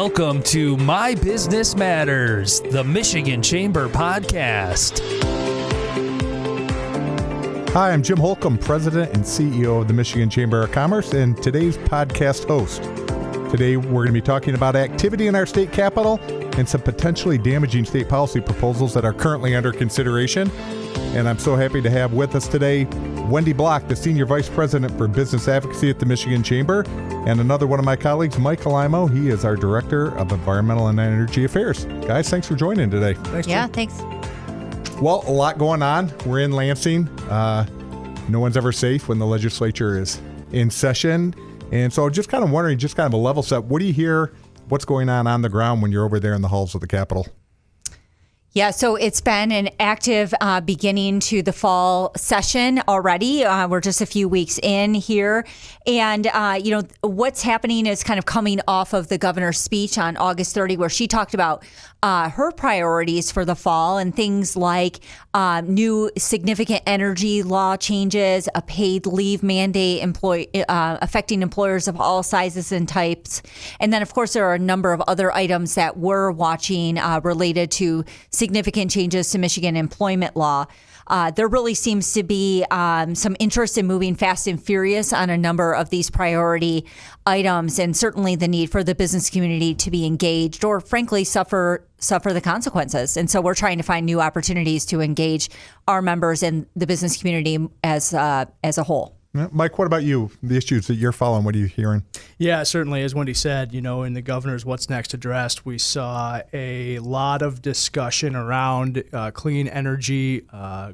Welcome to My Business Matters, the Michigan Chamber podcast. Hi, I'm Jim Holcomb, President and CEO of the Michigan Chamber of Commerce, and today's podcast host. Today, we're going to be talking about activity in our state capitol and some potentially damaging state policy proposals that are currently under consideration. And I'm so happy to have with us today Wendy Block, the Senior Vice President for Business Advocacy at the Michigan Chamber, and another one of my colleagues, Mike Alaimo. He is our Director of Environmental and Energy Affairs. Guys, thanks for joining today. Thanks, Jim. Thanks. Well, a lot going on. We're in Lansing. No one's ever safe when the legislature is in session. And so just kind of wondering, just kind of a level set, what do you hear, what's going on the ground when you're over there in the halls of the Capitol? Yeah, so it's been an active beginning to the fall session already. We're just a few weeks in here. And, what's happening is kind of coming off of the governor's speech on August 30, where she talked about her priorities for the fall and things like new significant energy law changes, a paid leave mandate affecting employers of all sizes and types. And then, of course, there are a number of other items that we're watching related to significant changes to Michigan employment law. There really seems to be some interest in moving fast and furious on a number of these priority items, and certainly the need for the business community to be engaged or, frankly, suffer the consequences. And so we're trying to find new opportunities to engage our members and the business community as a whole. Mike, what about you? The issues that you're following, what are you hearing? Yeah, certainly. As Wendy said, in the governor's What's Next address, we saw a lot of discussion around clean energy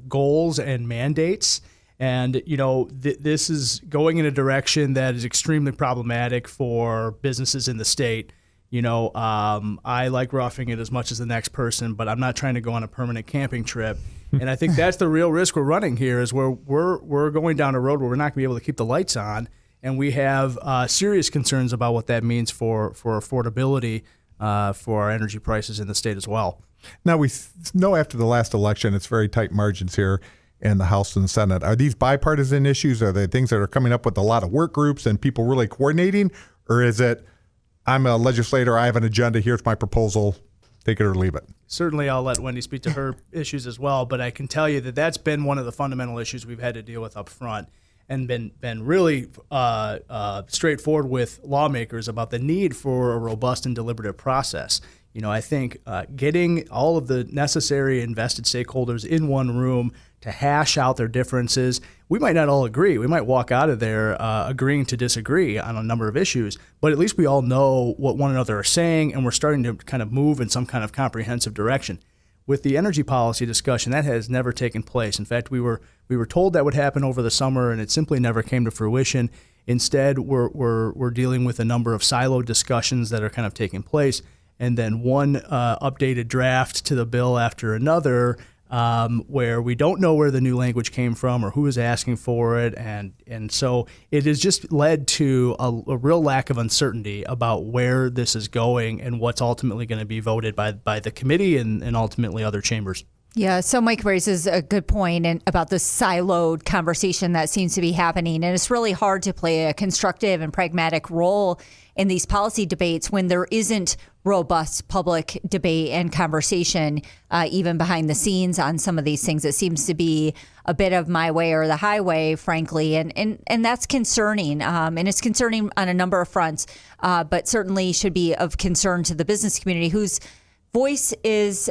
goals and mandates. And, this is going in a direction that is extremely problematic for businesses in the state. I like roughing it as much as the next person, but I'm not trying to go on a permanent camping trip. And I think that's the real risk we're running here is where we're going down a road where we're not going to be able to keep the lights on. And we have serious concerns about what that means for affordability for our energy prices in the state as well. Now, we know after the last election, it's very tight margins here in the House and the Senate. Are these bipartisan issues? Are they things that are coming up with a lot of work groups and people really coordinating? Or is it, I'm a legislator, I have an agenda, here's my proposal, take it or leave it? Certainly, I'll let Wendy speak to her issues as well, but I can tell you that that's been one of the fundamental issues we've had to deal with up front and been really straightforward with lawmakers about the need for a robust and deliberative process. I think getting all of the necessary invested stakeholders in one room to hash out their differences. We might not all agree. We might walk out of there agreeing to disagree on a number of issues, but at least we all know what one another are saying, and we're starting to kind of move in some kind of comprehensive direction. With the energy policy discussion, that has never taken place. In fact, we were told that would happen over the summer, and it simply never came to fruition. Instead, we're dealing with a number of siloed discussions that are kind of taking place, and then one updated draft to the bill after another, where we don't know where the new language came from or who is asking for it. And so it has just led to a real lack of uncertainty about where this is going and what's ultimately going to be voted by the committee and ultimately other chambers. Yeah, so Mike raises a good point about the siloed conversation that seems to be happening. And it's really hard to play a constructive and pragmatic role in these policy debates when there isn't robust public debate and conversation, even behind the scenes on some of these things. It seems to be a bit of my way or the highway, frankly, and that's concerning. And it's concerning on a number of fronts, but certainly should be of concern to the business community whose voice is,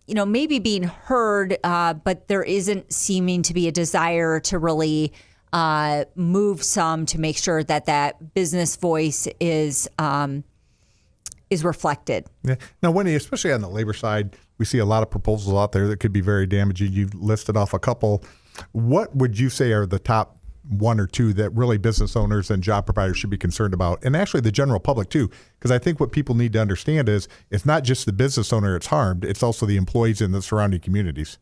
maybe being heard, but there isn't seeming to be a desire to really move some to make sure that business voice is reflected. Yeah. Now, Wendy, especially on the labor side, we see a lot of proposals out there that could be very damaging. You've listed off a couple. What would you say are the top one or two that really business owners and job providers should be concerned about? And actually the general public too, because I think what people need to understand is it's not just the business owner that's harmed, it's also the employees in the surrounding communities.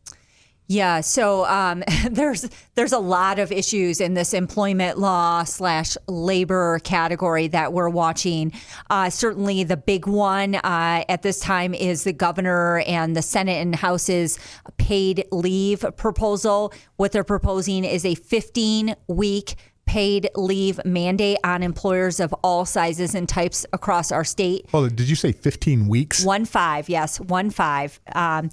Yeah, so there's a lot of issues in this employment law / labor category that we're watching. Certainly the big one at this time is the governor and the Senate and House's paid leave proposal. What they're proposing is a 15-week paid leave mandate on employers of all sizes and types across our state. Oh, did you say 15 weeks? 1-5, yes, 1-5.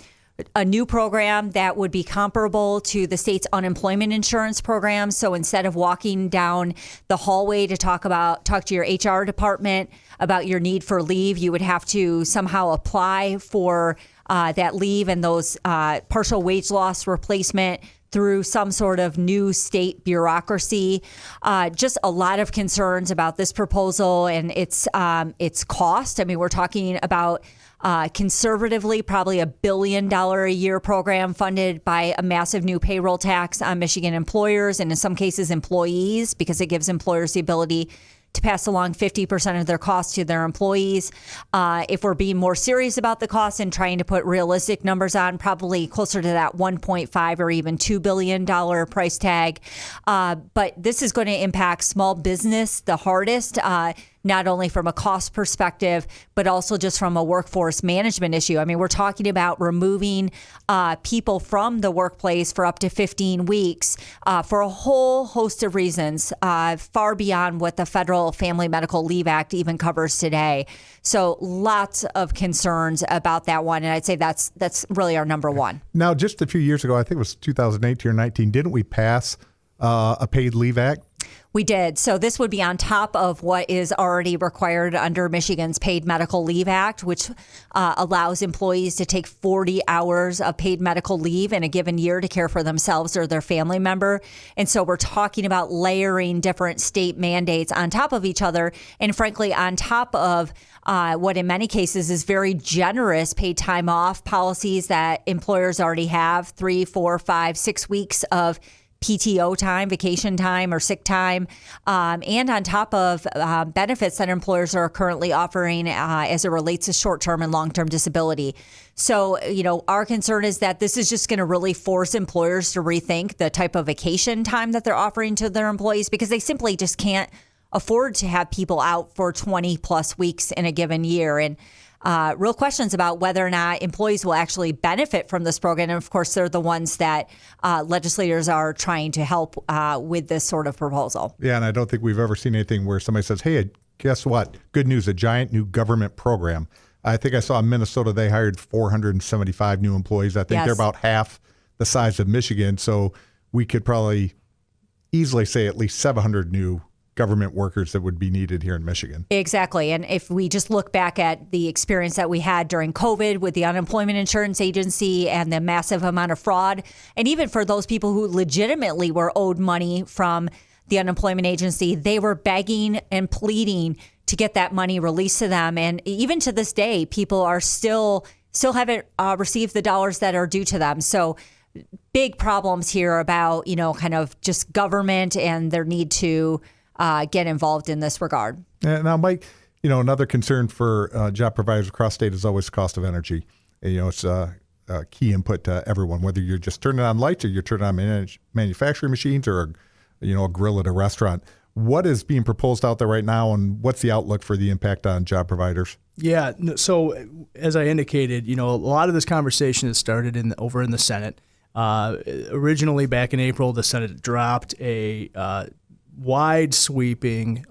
A new program that would be comparable to the state's unemployment insurance program. So instead of walking down the hallway to talk to your HR department about your need for leave, you would have to somehow apply for that leave and those partial wage loss replacement through some sort of new state bureaucracy. Just a lot of concerns about this proposal and its cost. I mean, we're talking about conservatively probably $1 billion a year program funded by a massive new payroll tax on Michigan employers and in some cases employees, because it gives employers the ability to pass along 50% of their costs to their employees. If we're being more serious about the cost and trying to put realistic numbers on, probably closer to that $1.5 or even $2 billion price tag. But this is going to impact small business the hardest, not only from a cost perspective, but also just from a workforce management issue. I mean, we're talking about removing people from the workplace for up to 15 weeks for a whole host of reasons, far beyond what the Federal Family Medical Leave Act even covers today. So lots of concerns about that one. And I'd say that's really our number one. Now, just a few years ago, I think it was 2018 or 19, didn't we pass a paid leave act? We did. So this would be on top of what is already required under Michigan's Paid Medical Leave Act, which allows employees to take 40 hours of paid medical leave in a given year to care for themselves or their family member. And so we're talking about layering different state mandates on top of each other. And frankly, on top of what in many cases is very generous paid time off policies that employers already have, 3, 4, 5, 6 weeks of PTO time, vacation time, or sick time, and on top of benefits that employers are currently offering as it relates to short-term and long-term disability. So, our concern is that this is just going to really force employers to rethink the type of vacation time that they're offering to their employees, because they simply just can't afford to have people out for 20 plus weeks in a given year. And real questions about whether or not employees will actually benefit from this program. And of course, they're the ones that legislators are trying to help with this sort of proposal. Yeah, and I don't think we've ever seen anything where somebody says, hey, guess what? Good news, a giant new government program. I think I saw in Minnesota, they hired 475 new employees. I think they're about half the size of Michigan. So we could probably easily say at least 700 new government workers that would be needed here in Michigan. Exactly. And if we just look back at the experience that we had during COVID with the unemployment insurance agency and the massive amount of fraud, and even for those people who legitimately were owed money from the unemployment agency, they were begging and pleading to get that money released to them. And even to this day, people are still haven't received the dollars that are due to them. So big problems here about, kind of just government and their need to get involved in this regard. Now, Mike, another concern for job providers across state is always cost of energy. It's a key input to everyone, whether you're just turning on lights or you're turning on manufacturing machines or, a grill at a restaurant. What is being proposed out there right now, and what's the outlook for the impact on job providers? Yeah, so as I indicated, a lot of this conversation has started over in the Senate. Originally, back in April, the Senate dropped a wide sweeping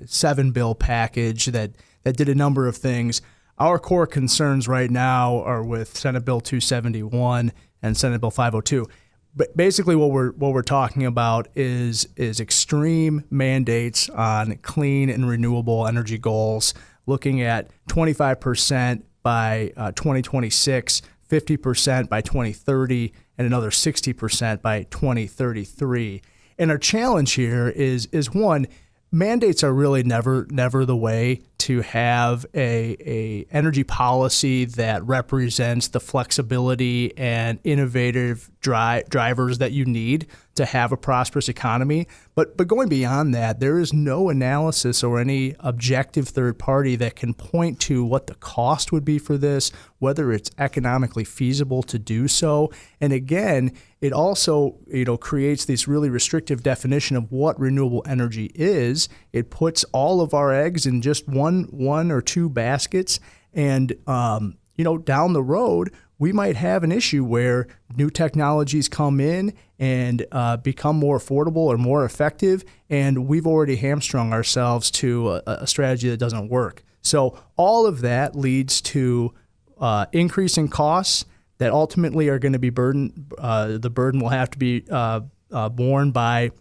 7-bill package that did a number of things. Our core concerns right now are with Senate Bill 271 and Senate Bill 502. But basically what we're talking about is extreme mandates on clean and renewable energy goals, looking at 25% by 2026, 50% by 2030, and another 60% by 2033. And our challenge here is one, mandates are really never the way to have a energy policy that represents the flexibility and innovative drivers that you need to have a prosperous economy. But going beyond that, there is no analysis or any objective third party that can point to what the cost would be for this, whether it's economically feasible to do so. And again, it also creates this really restrictive definition of what renewable energy is. It puts all of our eggs in just one or two baskets, and down the road, we might have an issue where new technologies come in and become more affordable or more effective, and we've already hamstrung ourselves to a strategy that doesn't work. So all of that leads to increasing costs that ultimately are going to be the burden will have to be borne by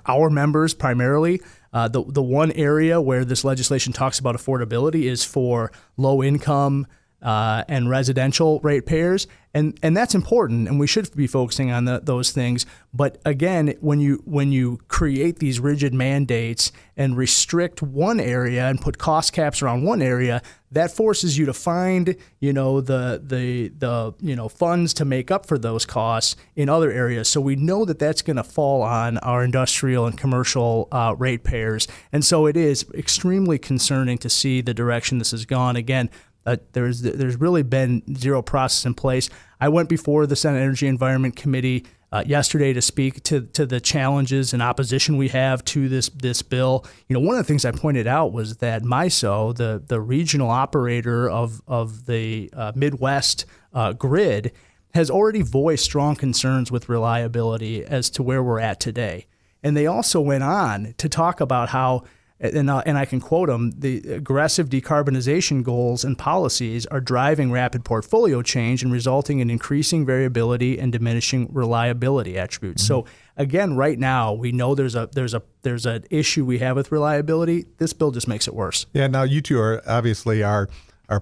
our members primarily. The one area where this legislation talks about affordability is for low-income and residential ratepayers, and that's important, and we should be focusing on those things. But again, when you create these rigid mandates and restrict one area and put cost caps around one area, that forces you to find the funds to make up for those costs in other areas. So we know that that's going to fall on our industrial and commercial ratepayers, and so it is extremely concerning to see the direction this has gone. Again, there's really been zero process in place. I went before the Senate Energy Environment Committee yesterday to speak to the challenges and opposition we have to this bill. One of the things I pointed out was that MISO, the regional operator of the Midwest grid, has already voiced strong concerns with reliability as to where we're at today. And they also went on to talk about how, and I can quote them, the aggressive decarbonization goals and policies are driving rapid portfolio change and resulting in increasing variability and diminishing reliability attributes. Mm-hmm. So again, right now we know there's an issue we have with reliability. This bill just makes it worse. Yeah. Now you two are obviously our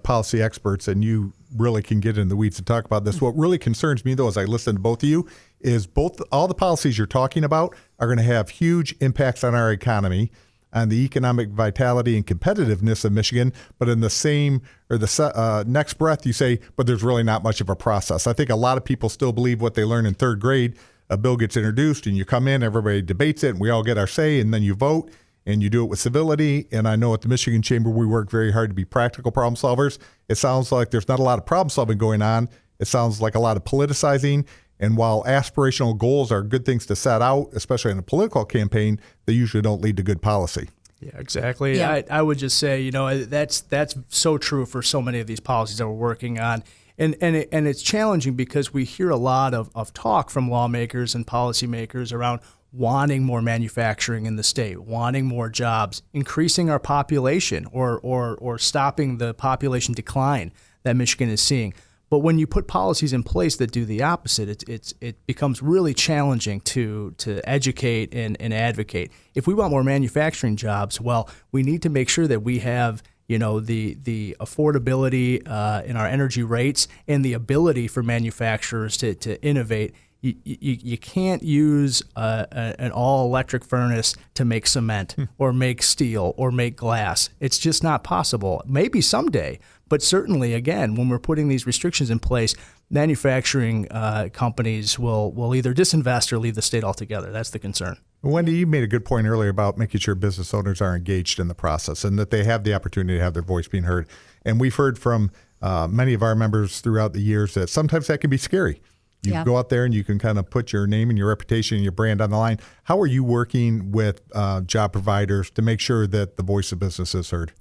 policy experts, and you really can get in the weeds and talk about this. What really concerns me, though, as I listen to both of you, is all the policies you're talking about are going to have huge impacts on our economy, on the economic vitality and competitiveness of Michigan, but in the same or the next breath you say, but there's really not much of a process. I think a lot of people still believe what they learn in third grade. A bill gets introduced and you come in, everybody debates it, and we all get our say, and then you vote, and you do it with civility. And I know at the Michigan Chamber, we work very hard to be practical problem solvers. It sounds like there's not a lot of problem solving going on. It sounds like a lot of politicizing. And while aspirational goals are good things to set out, especially in a political campaign, they usually don't lead to good policy. Yeah, exactly. Yeah. I would just say, that's so true for so many of these policies that we're working on. And it's challenging because we hear a lot of talk from lawmakers and policymakers around wanting more manufacturing in the state, wanting more jobs, increasing our population or stopping the population decline that Michigan is seeing. But when you put policies in place that do the opposite, it becomes really challenging to educate and advocate. If we want more manufacturing jobs, well, we need to make sure that we have the affordability in our energy rates and the ability for manufacturers to innovate. You can't use an all-electric furnace to make cement or make steel or make glass. It's just not possible. Maybe someday, but certainly, again, when we're putting these restrictions in place, manufacturing companies will either disinvest or leave the state altogether. That's the concern. Wendy, you made a good point earlier about making sure business owners are engaged in the process and that they have the opportunity to have their voice being heard. And we've heard from many of our members throughout the years that sometimes that can be scary. You go out there and you can kind of put your name and your reputation and your brand on the line. How are you working with job providers to make sure that the voice of business is heard?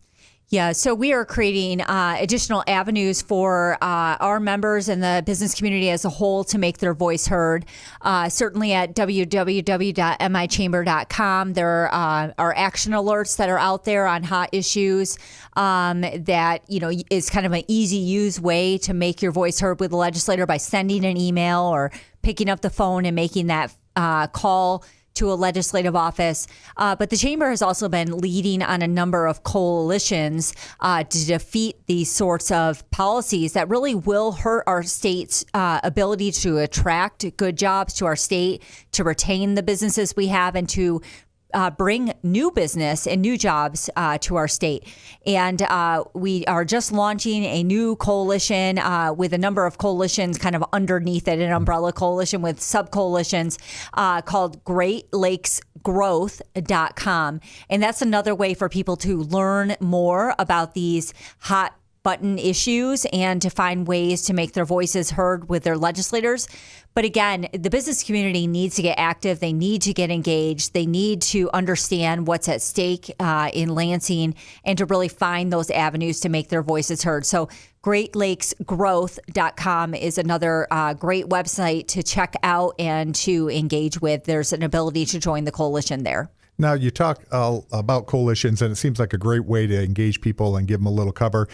Yeah, so we are creating additional avenues for our members and the business community as a whole to make their voice heard. Certainly at www.michamber.com, there are action alerts that are out there on hot issues that is kind of an easy use way to make your voice heard with the legislator by sending an email or picking up the phone and making that call to a legislative office. But the chamber has also been leading on a number of coalitions to defeat these sorts of policies that really will hurt our state's ability to attract good jobs to our state, to retain the businesses we have, and to bring new business and new jobs to our state. And we are just launching a new coalition with a number of coalitions kind of underneath it, an umbrella coalition with sub-coalitions called GreatLakesGrowth.com. And that's another way for people to learn more about these hot button issues and to find ways to make their voices heard with their legislators. But again, the business community needs to get active. They need to get engaged. They need to understand what's at stake in Lansing and to really find those avenues to make their voices heard. So GreatLakesGrowth.com is another great website to check out and to engage with. There's an ability to join the coalition there. Now, you talk about coalitions, and it seems like a great way to engage people and give them a little cover.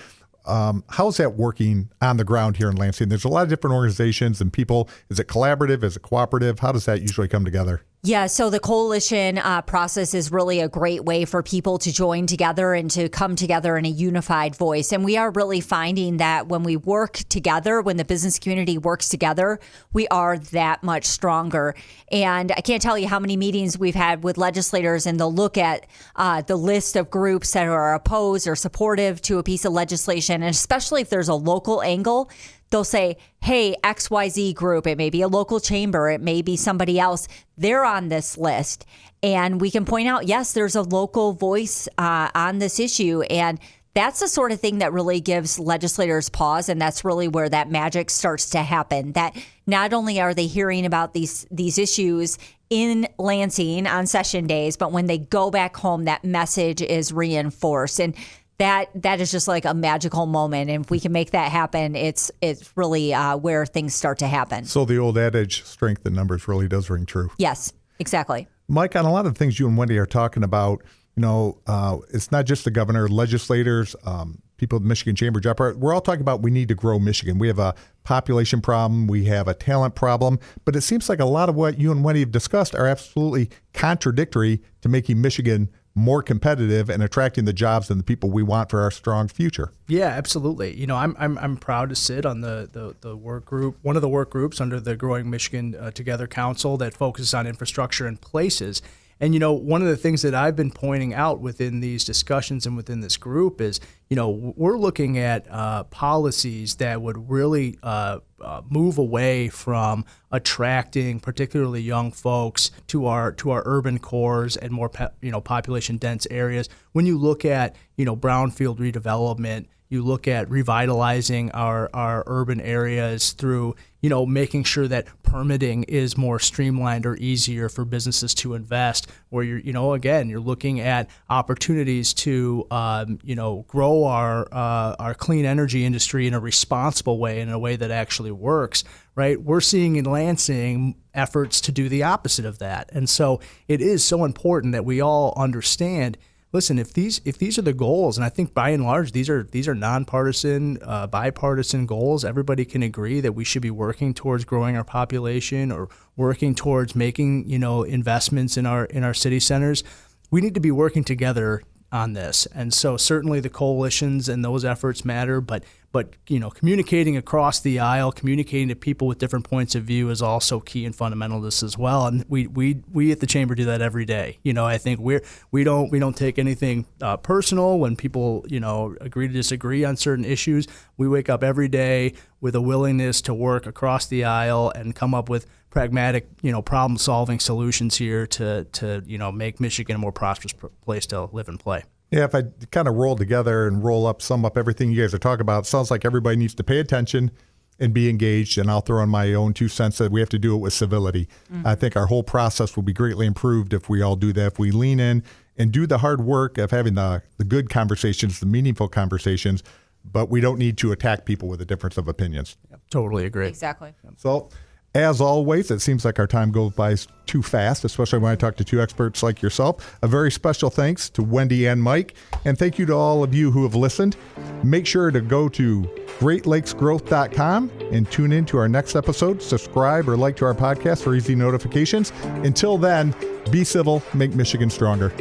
How's that working on the ground here in Lansing? There's a lot of different organizations and people. Is it collaborative? Is it cooperative? How does that usually come together? Yeah, so the coalition process is really a great way for people to join together and to come together in a unified voice. And we are really finding that when we work together, when the business community works together, we are that much stronger. And I can't tell you how many meetings we've had with legislators, and they'll look at the list of groups that are opposed or supportive to a piece of legislation. And especially if there's a local angle, they'll say, hey, XYZ group, it may be a local chamber, it may be somebody else, they're on this list. And we can point out, yes, there's a local voice on this issue. And that's the sort of thing that really gives legislators pause. And that's really where that magic starts to happen. That not only are they hearing about these issues in Lansing on session days, but when they go back home, that message is reinforced. And that is just like a magical moment. And if we can make that happen, it's really where things start to happen. So the old adage, strength in numbers, really does ring true. Yes, exactly. Mike, on a lot of the things you and Wendy are talking about, it's not just the governor, legislators, people at the Michigan Chamber Job. We're all talking about we need to grow Michigan. We have a population problem. We have a talent problem. But it seems like a lot of what you and Wendy have discussed are absolutely contradictory to making Michigan more competitive and attracting the jobs and the people we want for our strong future. Yeah, absolutely. I'm proud to sit on the work group, one of the work groups under the Growing Michigan Together Council that focuses on infrastructure and places. And, one of the things that I've been pointing out within these discussions and within this group is, we're looking at policies that would really move away from attracting particularly young folks to our urban cores and more population dense areas. When you look at brownfield redevelopment, you look at revitalizing our urban areas through making sure that permitting is more streamlined or easier for businesses to invest, where you're looking at opportunities to grow our clean energy industry in a responsible way, in a way that actually works, right? We're seeing in Lansing efforts to do the opposite of that. And so it is so important that we all understand, listen, if these are the goals, and I think by and large these are nonpartisan, bipartisan goals, everybody can agree that we should be working towards growing our population or working towards making investments in our city centers. We need to be working together on this, and so certainly the coalitions and those efforts matter, but communicating across the aisle, communicating to people with different points of view is also key and fundamental to this as well. And we at the chamber do that every day. I think we don't take anything personal when people agree to disagree on certain issues. We wake up every day with a willingness to work across the aisle and come up with pragmatic problem solving solutions here to make Michigan a more prosperous place to live and play. Yeah, if I kind of roll together and sum up everything you guys are talking about, it sounds like everybody needs to pay attention and be engaged. And I'll throw in my own 2 cents that we have to do it with civility. Mm-hmm. I think our whole process will be greatly improved if we all do that, if we lean in and do the hard work of having the good conversations, the meaningful conversations, but we don't need to attack people with a difference of opinions. Yep, totally agree. Exactly. So, as always, it seems like our time goes by too fast, especially when I talk to two experts like yourself. A very special thanks to Wendy and Mike, and thank you to all of you who have listened. Make sure to go to GreatLakesGrowth.com and tune in to our next episode. Subscribe or like to our podcast for easy notifications. Until then, be civil, make Michigan stronger.